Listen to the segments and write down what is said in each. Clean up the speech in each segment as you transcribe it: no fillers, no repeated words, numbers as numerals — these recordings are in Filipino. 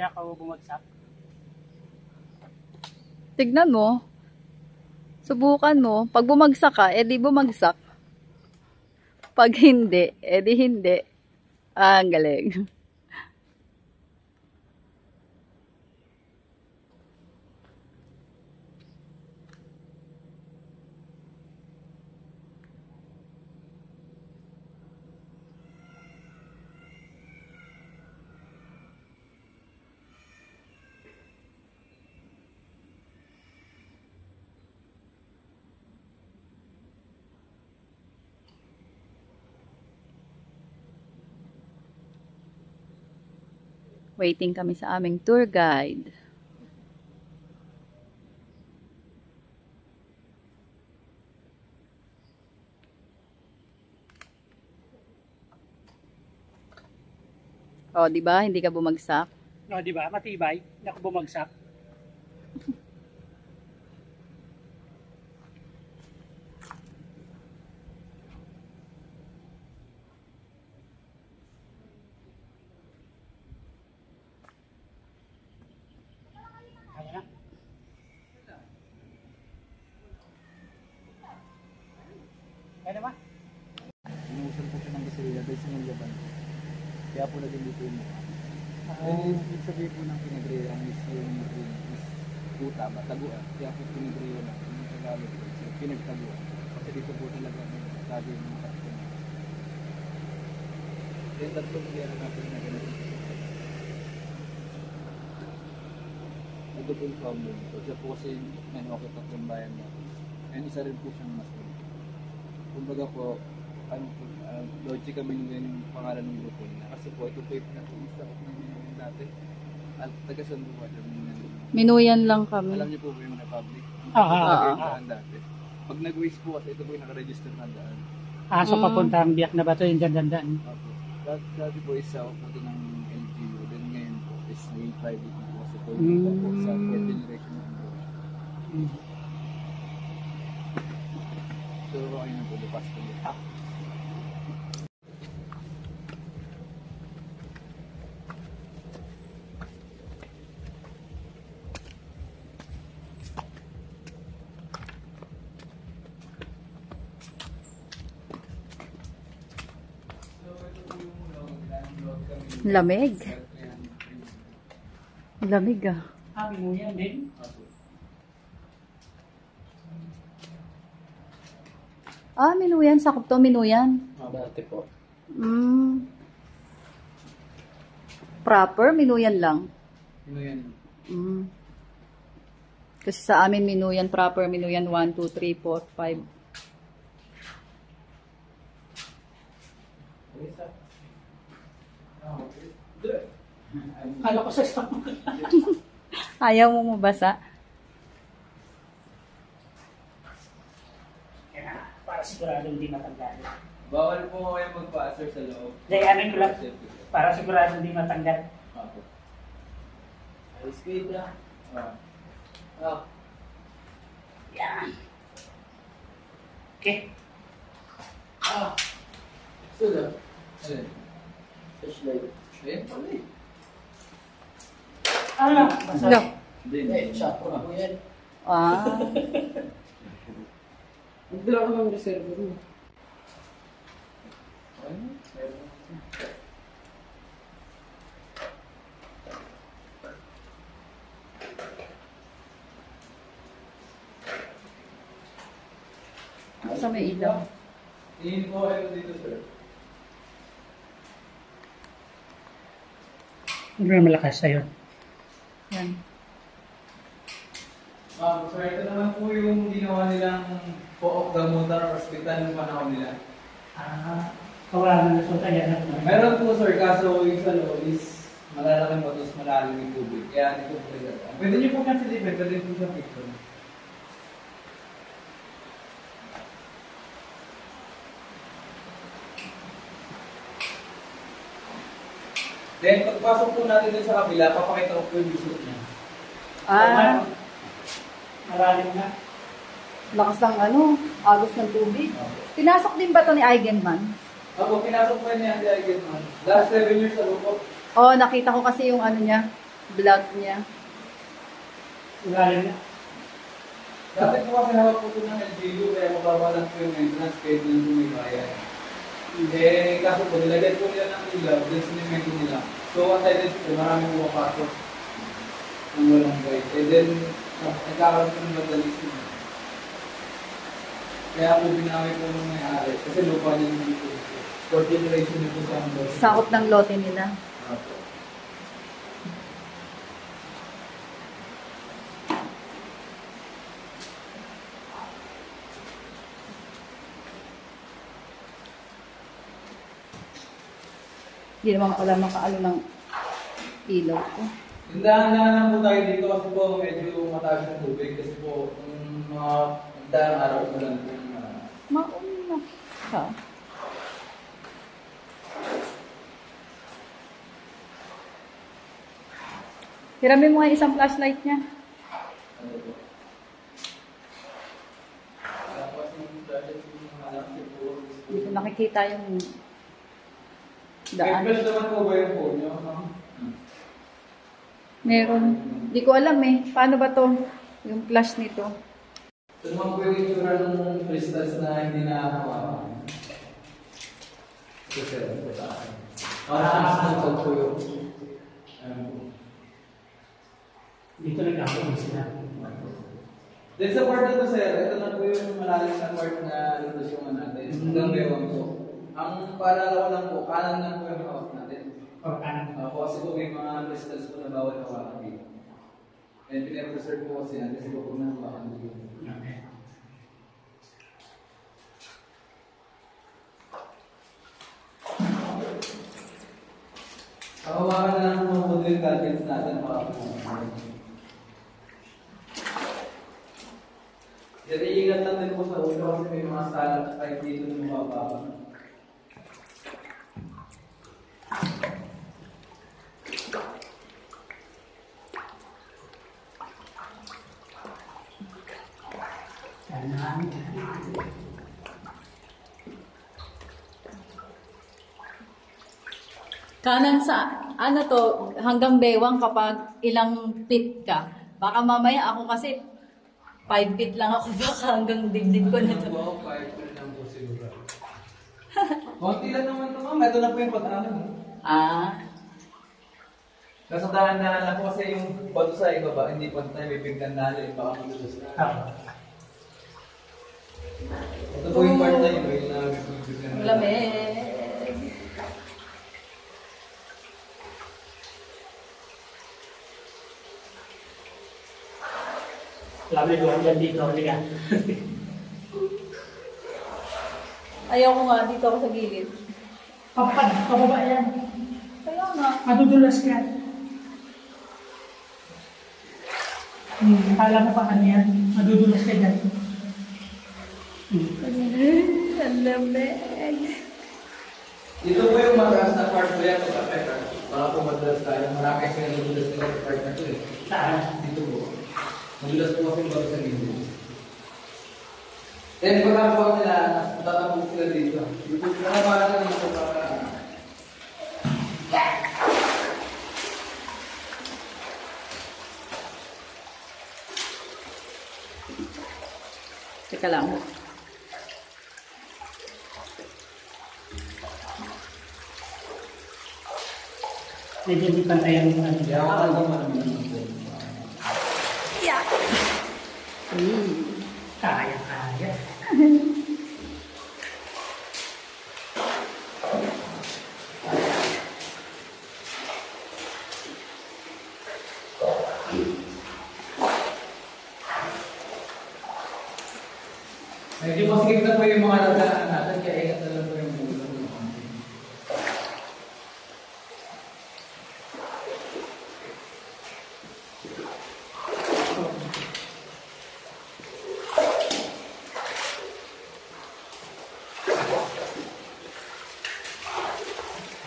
kaya ako bumagsak. Tignan mo. Subukan mo. Pag bumagsak ka, edi bumagsak. Pag hindi, edi hindi. Ah, ang galing. Waiting kami sa aming tour guide. Oh, di ba? Hindi ka bumagsak. No, di ba? Matibay. Hindi ako bumagsak. Kaya ba? Inuusan po siya ng gasolina dahil sa mga laban. Kaya po naging dito yung mukha. Ibig sabihin po ng pinagreyan is yung is puta ba, taguan. Kaya po pinagreyan na yung Tagalog is pinagtaguan. Kasi dito po talaga may sabi yung mga kapitong. Kaya tatlong gaya natin na ganito. Ito po yung problem. Kasi po kasi may okay tatlong bayan na. And isa rin po siyang mas. Kumbaga po, logic kami yung pangalan ng grupo nila. Kasi po, ito po yung pinag-uisa ko ng dati. At taga-Sanduwa. Minuyan lang kami. Alam niyo po ba yung Republic? Dati. Pag nag-waste po kasi, ito po yung nakaregister na daan. So papuntang Biak na ba ito yung dyan-dyan? Dati po isa ako po ng LGU. Then ngayon po is naging private po kasi po yung sa 4th generation ng English. So, okay na po, lupas po. Lamig. Lamig ah. Mo yan din. Ah, Minuyan. Sakop to, Minuyan. Dati po. Proper, Minuyan lang. Minuyan. Kasi sa amin, Minuyan proper. Minuyan 1, 2, 3, 4, 5. Kala ko sa stock. Ayaw mo mabasa? Para sigurado hindi matanggal. Bawal po kayo magpa-assert sa loob. Dayanin ko lang. Para sigurado hindi matanggal. Opo. Ayos kayo na. Yan. Okay. Sudah. Alin? Flashlight. Ayan, pala eh. Ano? No. Hindi. Shot ko po yan. Ah. Magdala ko ng reserve mo. Sa may ilaw. Tingin ko kayo dito, sir. Hindi na malakas sa'yo. Yan. Ma'am, sir, ito naman po yung ginawa nilang po-off gamutan or hospital ng panahon nila. Kawalan na sa tayo na. Meron po, sir, kaso yung sa loob is malalaking batos, malalim yung tubig. Kaya dito po rin. Pwede niyo po consider, pwede po sa picture. Then, pagpasok po natin din sa kabila, papakita ko po yung result niya. Ah, Malalim na. lakas ng ano, agos ng tubig. Pinasok din ba to ni Eigenman? Ako, pinasok po niya si Eigenman. Last 7 years ago po. Oo, nakita ko kasi yung ano niya. Block niya. Ilalim na. Dati po kasi hawak po ito ng LGU, kaya mababa lang po yung maintenance, kahit din po may bayan. Eh, kaso po, nilagay po nila ng ilaw, din sinimento nila. So, at times po, maraming pumapasok ng walang guide. And then, nagkakaroon po ng vandalism. Kaya po binawi po nung may-ari, kasi lupa niya naman po. For generation niyo po sa hanggang. Sakop ng lote nila. Hindi naman pala makaano ng ilaw ko. Tindahan-dahan lang po tayo dito kasi po medyo mataas yung tubig kasi po yung mga daang araw na lang po. Mauna ka. Hiramin mo nga yung isang flashlight niya. Ano po? Tapos yung project yung mga alam po. Hindi ko nakikita yung May daan. flash naman po ba yung phone nyo? No? Meron. Hindi ko alam eh. Paano ba to? Yung flash nito. Ito naman po yung itsura ng crystals na hindi nakakawa. Ito sir, ito sa akin. Ito po yung ano po. Dito nagkakaroon sila. Then sa part na to sir, ito na po yung malalim na part na lulusyonan natin. Hanggang bewang po. Ang paalala ko lang po, kanan lang po yung hawak natin. O kanan. Kasi po may mga crystals po na bawal hawakan dito. And pinapreserve po kasi natin kasi po na hawakan dito. Okay. Hawakan na lang po po yung gadgets natin para po. Yan, iingat lang din po sa ulo kasi may mga salat kahit dito na mababa. Kanan. Kanan sa, ano to, hanggang bewang kapag ilang feet ka. Baka mamaya ako kasi 5 feet lang ako baka hanggang dibdib ko na to. Wow, 5 lang po siguro. Konti lang naman ito ma'am. Ito na po yung pag-ano. Ah, Nasa dahan-dahan lang po kasi yung bato sa ibaba, hindi pantay, may biglang dali, baka malulos na. Ako. Ito po yung part na yun, yung na may biglang lamig. Lamig ko dyan dito. Halika. Ayaw ko nga, dito ako sa gilid. Pababa yan. Kaya nga. Madudulas ka. Akala mo pa ano yan? Madudulas ka dyan. Ang lamig. Dito po yung mataas na part po yan, baka po madalas tayo. Marami kasi nalulas nila sa part na ito eh. Saan? Dito po. Madulas po kasi bago sa gilid. Then pagkakawa nila, tatabog sila dito. Dito sila naman dito para... Teka lang. Medyo di pantay ang ano. Kaya ako naman po. Yeah. Kaya. Medyo masikip na po yung mga nadaan natin, kaya ingat na lang po yung ulo.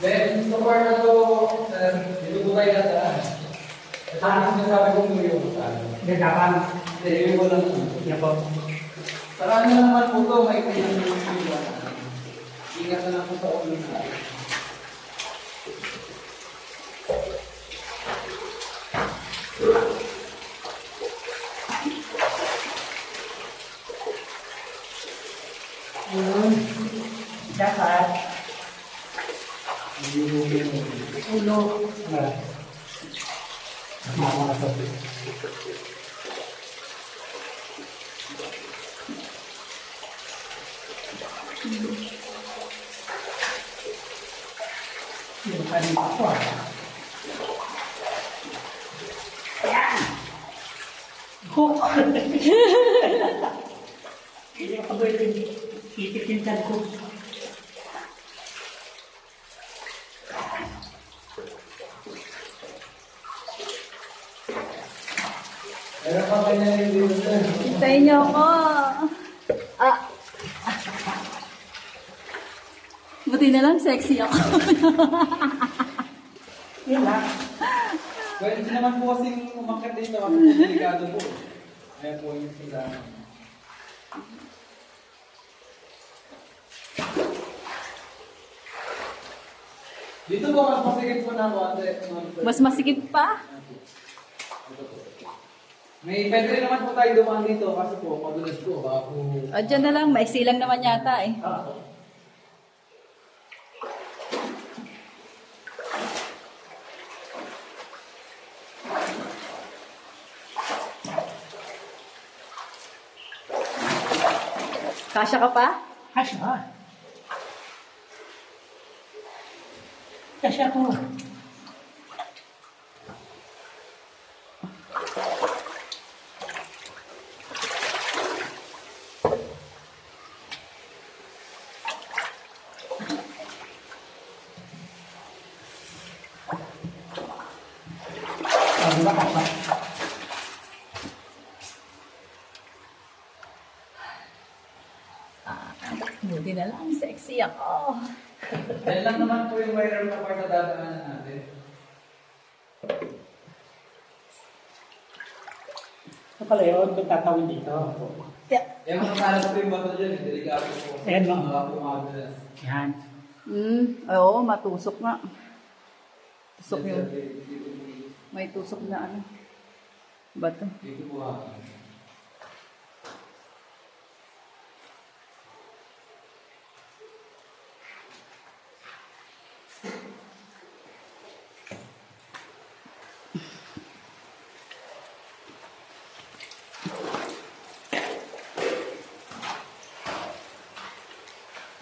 Then, sa part na to, dito po tayo nadaan. Ito ang sinasabi kong muyo. Gagapang. Hindi, ko lang. Yan po. Saka ano naman po ito, may kailang yung ingat na lang po sa ulo na. ulo. Mga to. Yung kanin pa ko. Ayan! Hook! Hindi ako pwede ititintan ko. Meron pa ganyan yung dito sir. Hintayin niyo ako. Ah. Buti na lang sexy ako. Yun lang. Pwede naman po kasing umakit dito kasi delikado po. Ayan po yung sila. Dito po mas masikip po na ako ate. Mas masikip pa? May pwede rin naman po tayo dumaan dito kasi po madulas po. Baka po... O, dyan na lang. Maiksi lang naman yata eh. Kasya ka pa? Kasya. Kasya ko. Di ba kasya? Buti na lang. Sexy ako. Yan lang naman po yung mayroon na part na dadaanan natin. Ito pala yun, kung tatawin dito. Yan mga talas po yung bato dyan, delikado po. Ayan, no? Mga pumagulas. Yan. Oo, matusok nga. Tusok yun. May tusok na ano. Bato. Dito po ha.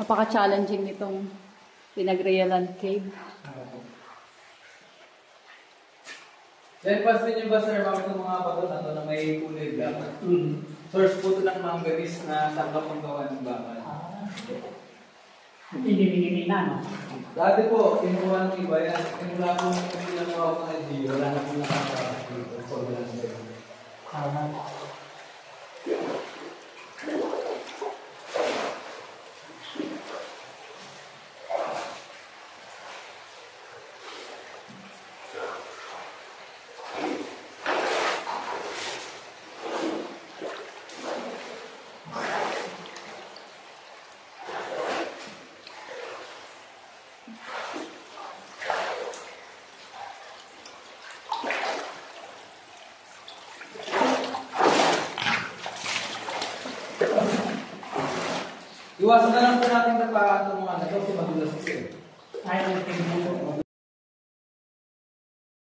Napaka-challenging nitong Pinagrealan Cave. Then pansin niyo ba sir, bakit itong mga bato na to na may kulay black? Mm. Source po ito ng manganese na tanggap ang gawa ng bakal. Hindi na, no? Dati po, kinuha ng iba yan. Kinuha po ng kinuha ko ng LG, wala na po nakaka dito. So, wala na sir. Iwasan na lang po natin na pa itong mga ito kasi madulas kasi. Ayaw ng tingin mo.